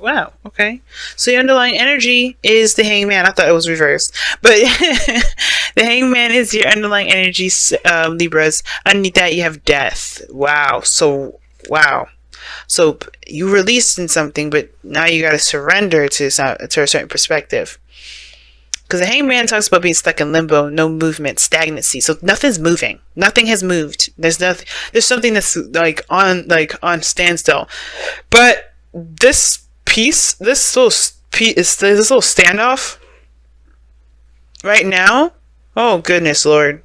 Wow. Okay. So the underlying energy is the hangman. I thought it was reversed, but the hangman is your underlying energy, Libras. Underneath that, you have death. Wow. So wow. So you released in something, but now you got to surrender to a certain perspective. Because the hangman talks about being stuck in limbo, no movement, stagnancy. So nothing's moving. Nothing has moved. There's nothing. There's something that's on standstill. But this piece, this little standoff right now. Oh goodness, Lord!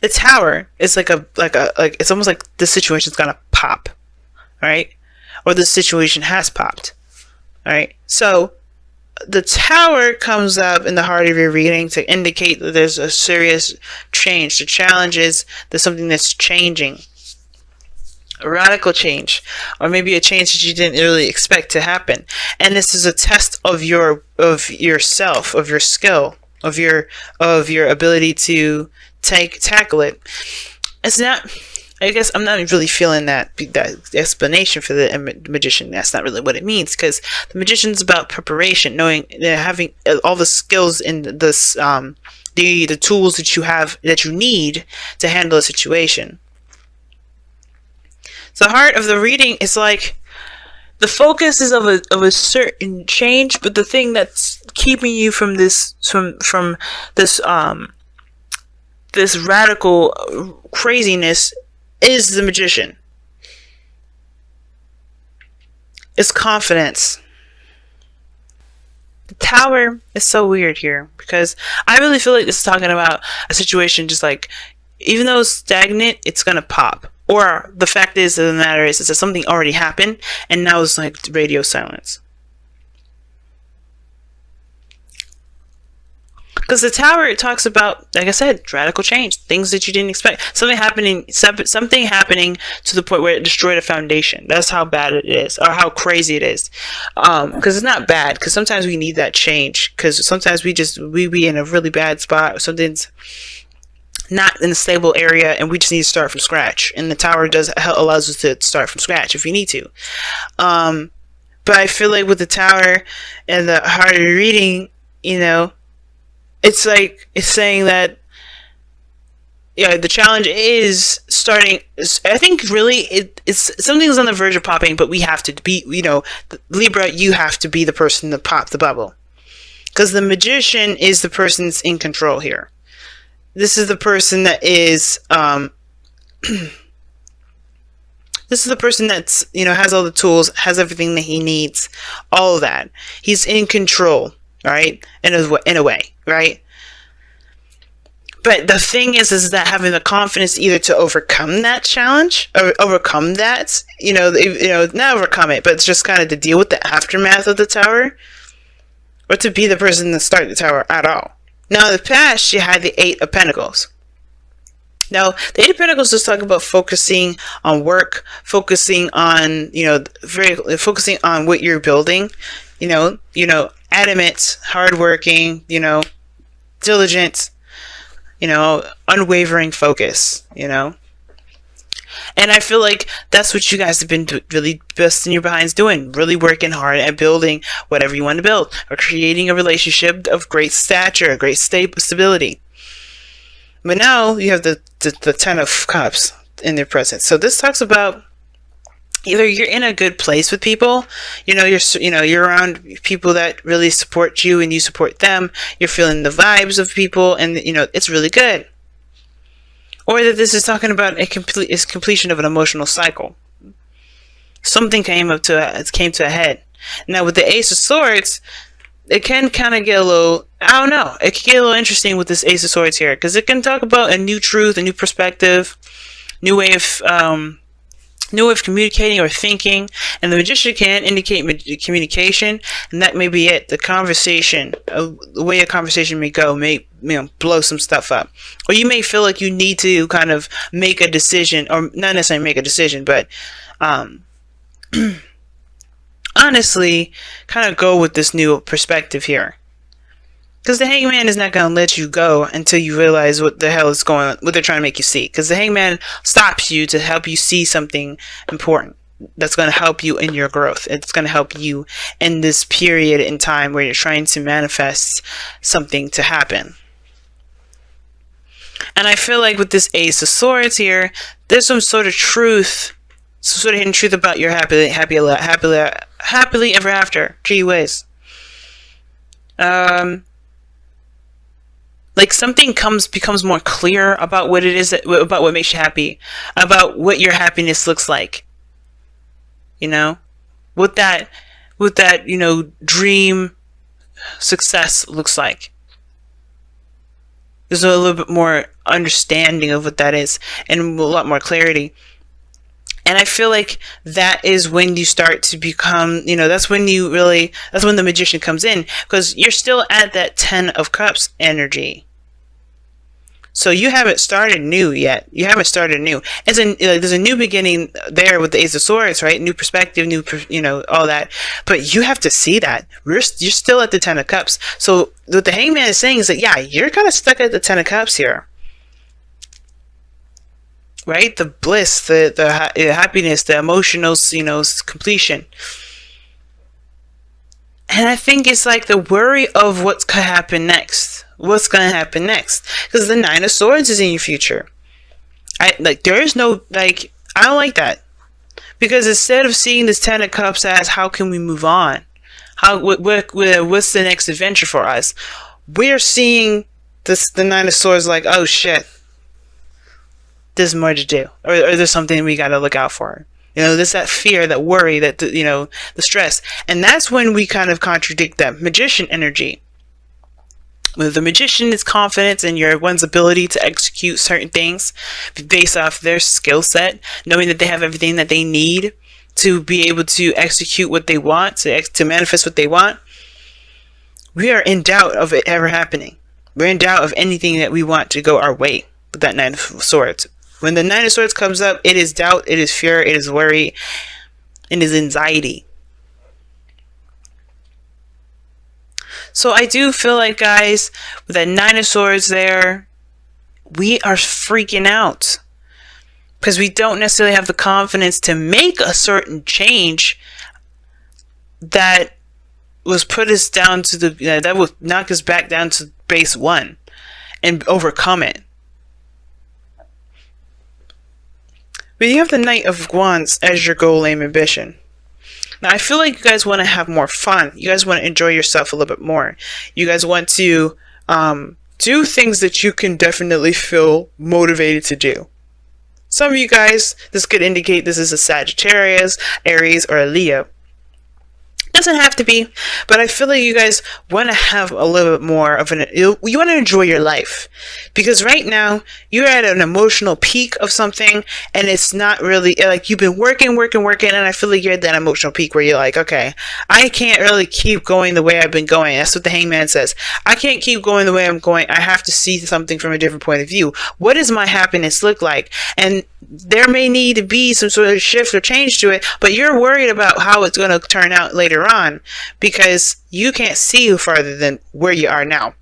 The tower is like it's almost like the situation's gonna pop, right? Or the situation has popped, right? So the tower comes up in the heart of your reading to indicate that there's a serious change. The challenge is there's something that's changing. A radical change, or maybe a change that you didn't really expect to happen. And this is a test of yourself, of your skill, of your ability to tackle it. It's not, I guess I'm not really feeling that explanation for the magician. That's not really what it means, because the magician's about preparation, knowing, having all the skills in this, the tools that you have, that you need to handle a situation. The heart of the reading is like the focus is of a certain change, but the thing that's keeping you from this this radical craziness is the magician. It's confidence. The tower is so weird here, because I really feel like this is talking about a situation just like, even though it's stagnant, it's gonna pop. Or the fact is, of the matter is that something already happened, and now it's like radio silence. Because the tower, it talks about, like I said, radical change, things that you didn't expect, something happening to the point where it destroyed a foundation. That's how bad it is, or how crazy it is. Because it's not bad, because sometimes we need that change. Because sometimes we be in a really bad spot, or something's not in a stable area, and we just need to start from scratch. And the tower allows us to start from scratch if you need to. But I feel like with the tower and the heart of reading, it's like, it's saying that, the challenge is starting. I think really it's something's on the verge of popping, but we have to be, Libra, you have to be the person to pop the bubble, because the magician is the person that's in control here. This is the person that is, this is the person that's, has all the tools, has everything that he needs, all of that. He's in control, right? In a way, right? But the thing is that having the confidence either to overcome that challenge, or overcome that, not overcome it, but it's just kind of to deal with the aftermath of the tower, or to be the person to start the tower at all. Now, in the past, you had the Eight of Pentacles. Now, the Eight of Pentacles is talking about focusing on work, focusing on, focusing on what you're building, adamant, hardworking, diligent, unwavering focus, And I feel like that's what you guys have been really busting your behinds doing, really working hard at building whatever you want to build, or creating a relationship of great stature, great stability. But now you have the Ten of Cups in their presence. So this talks about either you're in a good place with people, you're around people that really support you and you support them. You're feeling the vibes of people, and it's really good. Or that this is talking about completion of an emotional cycle. Something came to a head. Now with the Ace of Swords, it can kind of get a little, I don't know, it can get a little interesting with this Ace of Swords here, because it can talk about a new truth, a new perspective, new way of communicating or thinking. And the Magician can indicate communication, and that may be it. The conversation, the way a conversation may go, may blow some stuff up, or you may feel like you need to kind of make a decision, or not necessarily make a decision, but honestly kind of go with this new perspective here, because the Hangman is not going to let you go until you realize what the hell is going on, what they're trying to make you see, because the Hangman stops you to help you see something important. that's going to help you in your growth. It's going to help you in this period in time where you're trying to manifest something to happen. And I feel like with this Ace of Swords here, there's some sort of truth, some sort of hidden truth about your happily ever after. Gee whiz. Like something becomes more clear about what it is, about what makes you happy, about what your happiness looks like. You know, what that dream success looks like. There's a little bit more understanding of what that is, and a lot more clarity. And I feel like that is when you start to become, that's when the magician comes in, because you're still at that 10 of Cups energy. So you haven't started new yet. You haven't started new. There's a new beginning there with the Ace of Swords, right? New perspective, all that. But you have to see that. You're still at the 10 of Cups. So what the Hangman is saying is that, yeah, you're kind of stuck at the 10 of Cups here. Right? The bliss, the happiness, the emotional, completion. And I think it's like the worry of what's going to happen next. What's going to happen next? Because the 9 of Swords is in your future. I don't like that. Because instead of seeing this 10 of Cups as how can we move on? What's the next adventure for us? We're seeing the 9 of Swords like, oh shit. There's more to do. Or there's something we got to look out for. There's that fear, that worry, that, the stress. And that's when we kind of contradict that magician energy. With the magician is confidence in one's ability to execute certain things based off their skill set, knowing that they have everything that they need to be able to execute what they want, to manifest what they want. We are in doubt of it ever happening. We're in doubt of anything that we want to go our way with that 9 of Swords. When the 9 of Swords comes up, it is doubt, it is fear, it is worry, it is anxiety. So I do feel like, guys, with that 9 of Swords there, we are freaking out. Because we don't necessarily have the confidence to make a certain change that was put us down to that will knock us back down to base 1 and overcome it. But you have the Knight of Wands as your goal, aim, ambition. Now, I feel like you guys want to have more fun. You guys want to enjoy yourself a little bit more. You guys want to do things that you can definitely feel motivated to do. Some of you guys, this could indicate this is a Sagittarius, Aries, or a Leo. Doesn't have to be, but I feel like you guys want to have a little bit more of you want to enjoy your life, because right now you're at an emotional peak of something, and it's not really like you've been working, and I feel like you're at that emotional peak where you're like, okay, I can't really keep going the way I've been going. That's what the Hangman says. I can't keep going the way I'm going. I have to see something from a different point of view. What does my happiness look like? And there may need to be some sort of shift or change to it, but you're worried about how it's going to turn out later on because you can't see farther than where you are now.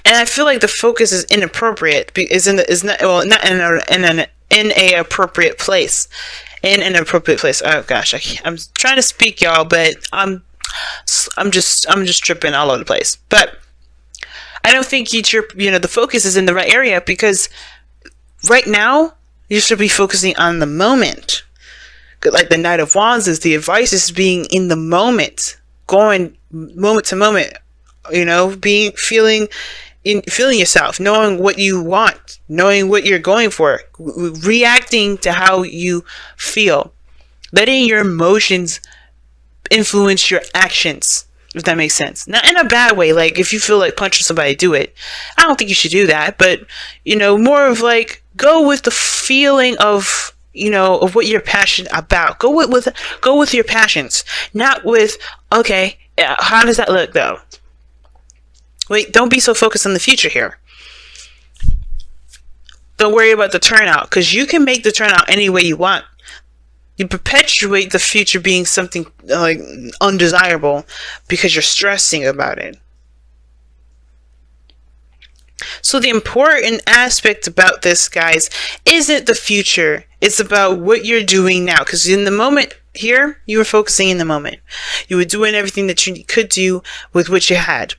And I feel like the focus is inappropriate. Not in an appropriate place. In an appropriate place. Oh gosh, I'm trying to speak, y'all, but I'm just tripping all over the place. But I don't think the focus is in the right area, because right now you should be focusing on the moment. Like the Knight of Wands is, the advice is being in the moment, going moment to moment, feeling yourself, knowing what you want, knowing what you're going for, reacting to how you feel, letting your emotions influence your actions, if that makes sense. Not in a bad way, like if you feel like punching somebody, do it. I don't think you should do that, but more of like, go with the feeling of of what you're passionate about. Go with your passions, not with, okay, how does that look though? Wait, don't be so focused on the future here. Don't worry about the turnout, because you can make the turnout any way you want. You perpetuate the future being something like undesirable because you're stressing about it. So the important aspect about this, guys, isn't the future. It's about what you're doing now. Because in the moment here, you were focusing in the moment. You were doing everything that you could do with what you had.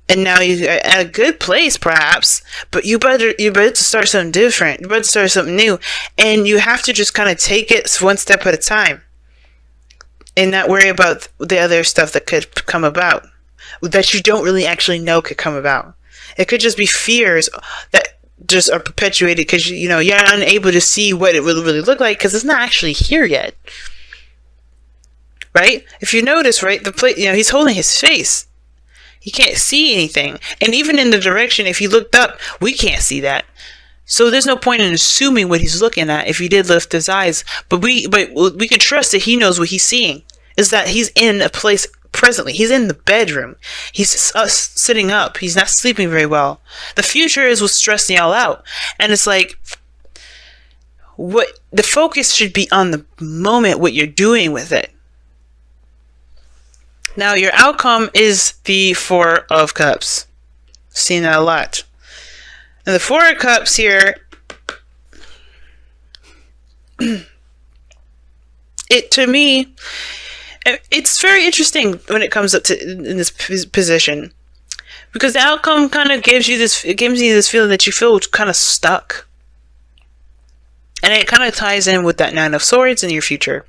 And now you're at a good place, perhaps, but you're better to start something different. You're better to start something new. And you have to just kind of take it one step at a time. And not worry about the other stuff that could come about. That you don't really actually know could come about. It could just be fears that just are perpetuated because you're unable to see what it will really look like because it's not actually here yet. Right? If you notice, right, he's holding his face. He can't see anything. And even in the direction, if he looked up, we can't see that. So there's no point in assuming what he's looking at if he did lift his eyes. But we can trust that he knows what he's seeing. Is that he's in a place presently. He's in the bedroom. He's sitting up. He's not sleeping very well. The future is what's stressing y'all out. And it's like, what the focus should be on the moment, what you're doing with it. Now, your outcome is the Four of Cups. Seen that a lot. And the Four of Cups here, to me, it's very interesting when it comes up to in this position, because the outcome kind of gives you this feeling that you feel kind of stuck, and it kind of ties in with that Nine of Swords in your future.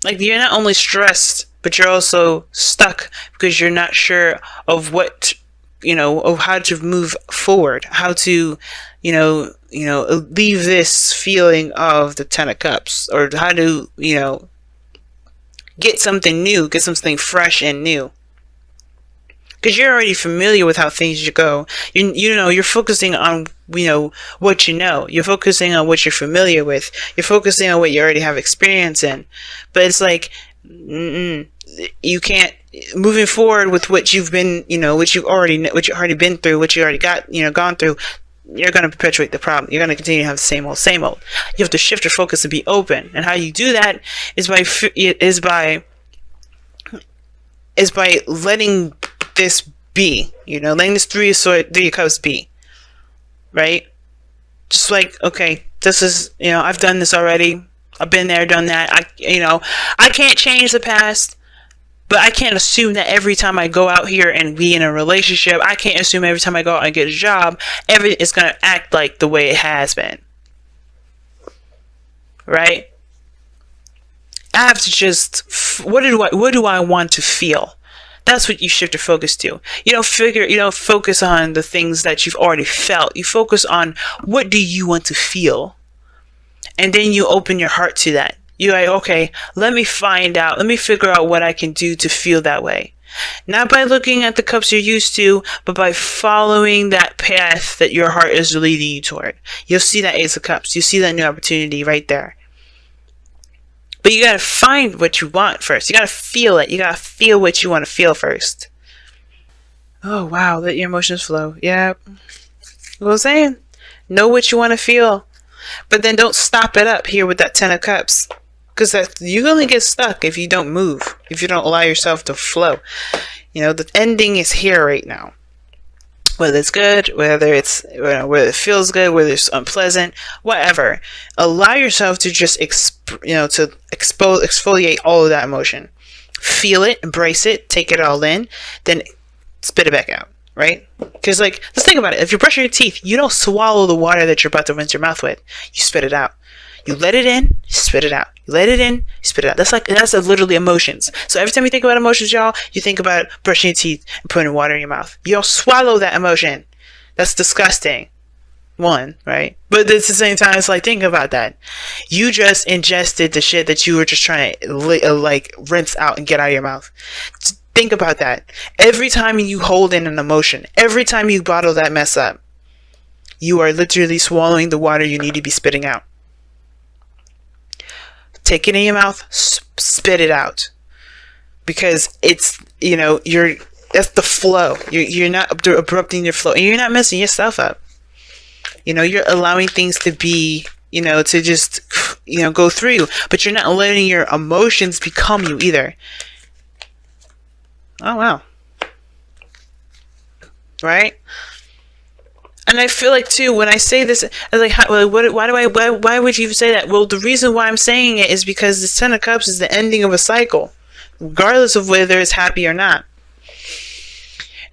Like, you're not only stressed, but you're also stuck because you're not sure of what, of how to move forward, how to, leave this feeling of the Ten of Cups, or how to, get something new, get something fresh and new. Because you're already familiar with how things go. You're focusing on, what you know. You're focusing on what you're familiar with.'re focusing on what you already have experience in. But it's like, you can't, moving forward with what you've been, what you already been through, what you already got, gone through, you're going to perpetuate the problem. You're going to continue to have the same old. You have to shift your focus and be open. And how you do that is by letting this be, letting this Three of Cups be, right? Just like, okay, this is, I've done this already. I've been there, done that. I can't change the past, but I can't assume that every time I go out here and be in a relationship, I can't assume every time I go out and get a job, it's going to act like the way it has been, right? I have to just, what do I want to feel? That's what you shift your focus to. You don't focus on the things that you've already felt. You focus on, what do you want to feel? And then you open your heart to that. You're like, okay, let me figure out what I can do to feel that way. Not by looking at the cups you're used to, but by following that path that your heart is leading you toward. You'll see that Ace of Cups. You see that new opportunity right there. But you gotta find what you want first. You gotta feel it. You gotta feel what you want to feel first. Oh, wow. Let your emotions flow. Yeah. What I'm saying? Know what you want to feel. But then don't stop it up here with that Ten of Cups. Because you only get stuck if you don't move. If you don't allow yourself to flow. The ending is here right now. Whether it's good, whether it feels good, whether it's unpleasant, whatever. Allow yourself to just exfoliate all of that emotion. Feel it, embrace it, take it all in, then spit it back out, right? Because, let's think about it. If you're brushing your teeth, you don't swallow the water that you're about to rinse your mouth with. You spit it out. You let it in, spit it out. You let it in, spit it out. That's literally emotions. So every time you think about emotions, y'all, you think about brushing your teeth and putting water in your mouth. You don't swallow that emotion. That's disgusting. One, right? But at the same time, it's like, think about that. You just ingested the shit that you were just trying to rinse out and get out of your mouth. Think about that. Every time you hold in an emotion, every time you bottle that mess up, you are literally swallowing the water you need to be spitting out. Take it in your mouth, spit it out. Because it's, that's the flow. You're not abrupting your flow. And you're not messing yourself up. You're allowing things to be, to just, go through you. But you're not letting your emotions become you either. Oh, wow. right? And I feel like too, when I say this, I'm like, why would you say that? Well, the reason why I'm saying it is because the Ten of Cups is the ending of a cycle, regardless of whether it's happy or not.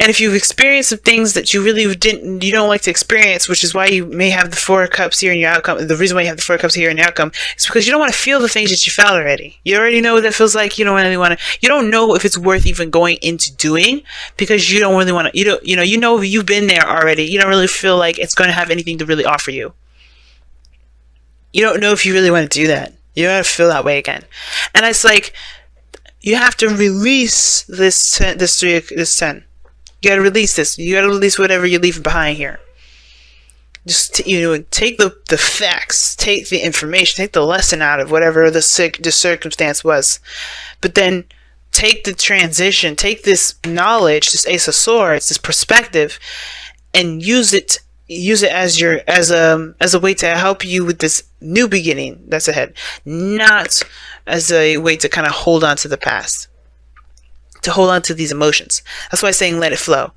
And if you've experienced some things that you really you don't like to experience, which is why you may have the Four of Cups here in your outcome. The reason why you have the Four of Cups here in your outcome is because you don't want to feel the things that you felt already. You already know what that feels like. You don't really want to. You don't know if it's worth even going into doing because you don't really want to. You know you've been there already. You don't really feel like it's going to have anything to really offer you. You don't know if you really want to do that. You don't want to feel that way again. And it's like you have to release this 10. You gotta release this. You gotta release whatever you're leaving behind here. Just, take the facts, take the information, take the lesson out of whatever the circumstance was. But then take the transition, take this knowledge, this Ace of Swords, this perspective, and use it as a way to help you with this new beginning that's ahead. Not as a way to kind of hold on to the past. To hold on to these emotions. That's why I'm saying let it flow.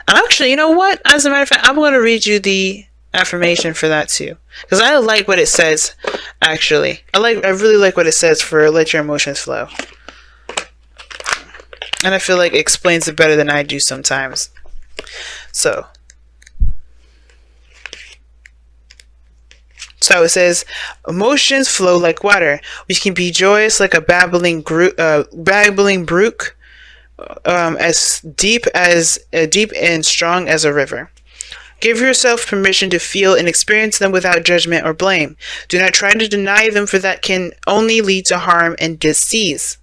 And actually, you know what? As a matter of fact, I'm going to read you the affirmation for that too. Because I like what it says, actually. I really like what it says for let your emotions flow. And I feel like it explains it better than I do sometimes. So it says, emotions flow like water, which can be joyous like a babbling brook, as deep and strong as a river. Give yourself permission to feel and experience them without judgment or blame. Do not try to deny them, for that can only lead to harm and disease.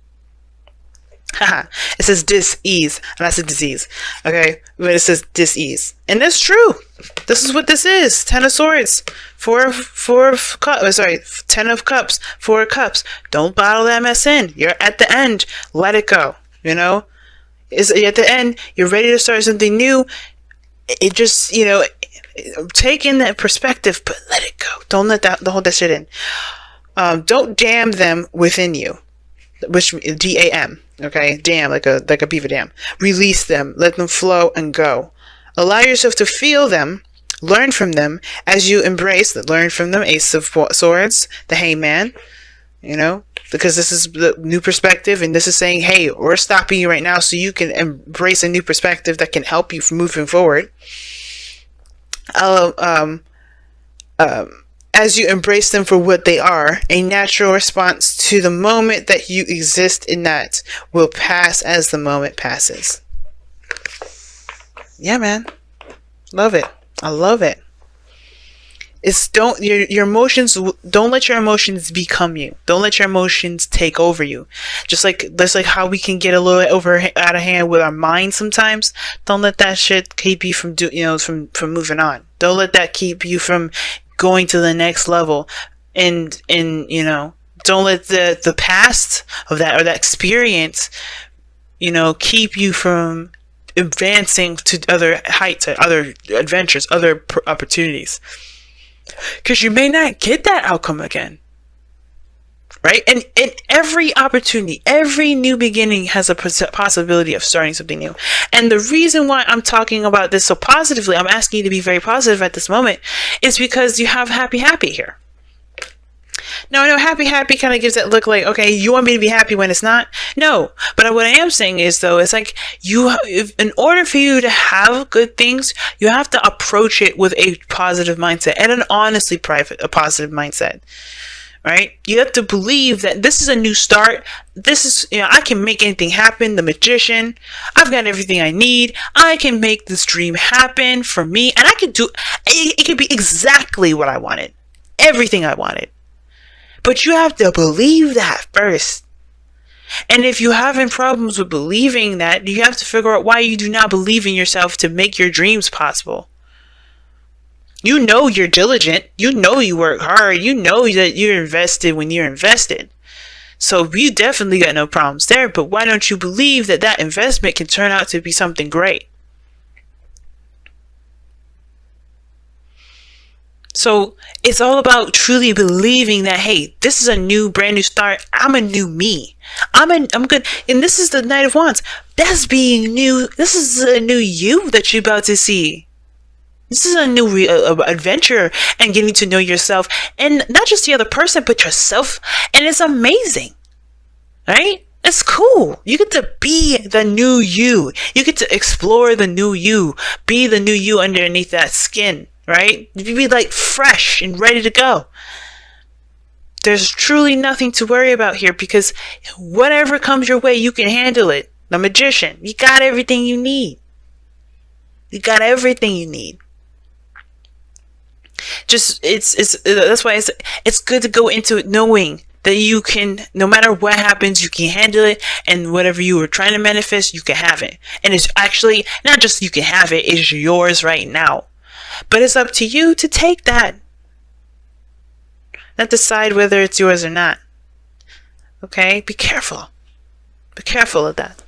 It says dis-ease, and that's a disease. Okay, but it says dis-ease, and that's true. This is what this is. 10 of Swords, 10 of Cups, 4 of Cups. Don't bottle that mess in. You're at the end. Let it go. Is at the end. You're ready to start something new. It just, take in that perspective, but let it go. Don't hold that shit in. Don't dam them within you, which DAM. Okay, dam, like a beaver dam. Release them. Let them flow and go. Allow yourself to feel them. Learn from them as you embrace the learn from them. Ace of Swords, the Hangman. Because this is the new perspective, and this is saying, hey, we're stopping you right now so you can embrace a new perspective that can help you from moving forward. As you embrace them for what they are, a natural response to the moment that you exist in that will pass as the moment passes. Yeah, man. Love it. I love it. Your emotions, don't let your emotions become you. Don't let your emotions take over you. That's like how we can get a little out of hand with our mind sometimes. Don't let that shit keep you from from moving on. Don't let that keep you from going to the next level. And don't let the past of that or that experience, keep you from advancing to other heights, other adventures, other opportunities. Because you may not get that outcome again. Right? And every opportunity, every new beginning has a possibility of starting something new. And the reason why I'm talking about this so positively, I'm asking you to be very positive at this moment, is because you have happy here. Now, I know happy kind of gives that look like, okay, you want me to be happy when it's not? No. But what I am saying is, though, it's like in order for you to have good things, you have to approach it with a positive mindset and a positive mindset. Right? You have to believe that this is a new start. This is, I can make anything happen. The magician. I've got everything I need. I can make this dream happen for me. And I can do, it can be exactly what I wanted. Everything I wanted. But you have to believe that first. And if you're having problems with believing that, you have to figure out why you do not believe in yourself to make your dreams possible. You're diligent. You work hard. That you're invested when you're invested. So you definitely got no problems there. But why don't you believe that investment can turn out to be something great? So it's all about truly believing that, hey, this is a brand new start. I'm a new me. I'm good. And this is the Knight of Wands. That's being new. This is a new you that you're about to see. This is a new adventure and getting to know yourself, and not just the other person, but yourself. And it's amazing, right? It's cool. You get to be the new you. You get to explore the new you. Be the new you underneath that skin, right? You be like fresh and ready to go. There's truly nothing to worry about here, because whatever comes your way, you can handle it. The Magician. You got everything you need. You got everything you need. Just that's why it's good to go into it knowing that you can, no matter what happens, you can handle it, and whatever you were trying to manifest, you can have it. And it's actually not just you can have it, it's yours right now. But it's up to you to take that. Not decide whether it's yours or not. Okay? Be careful. Be careful of that.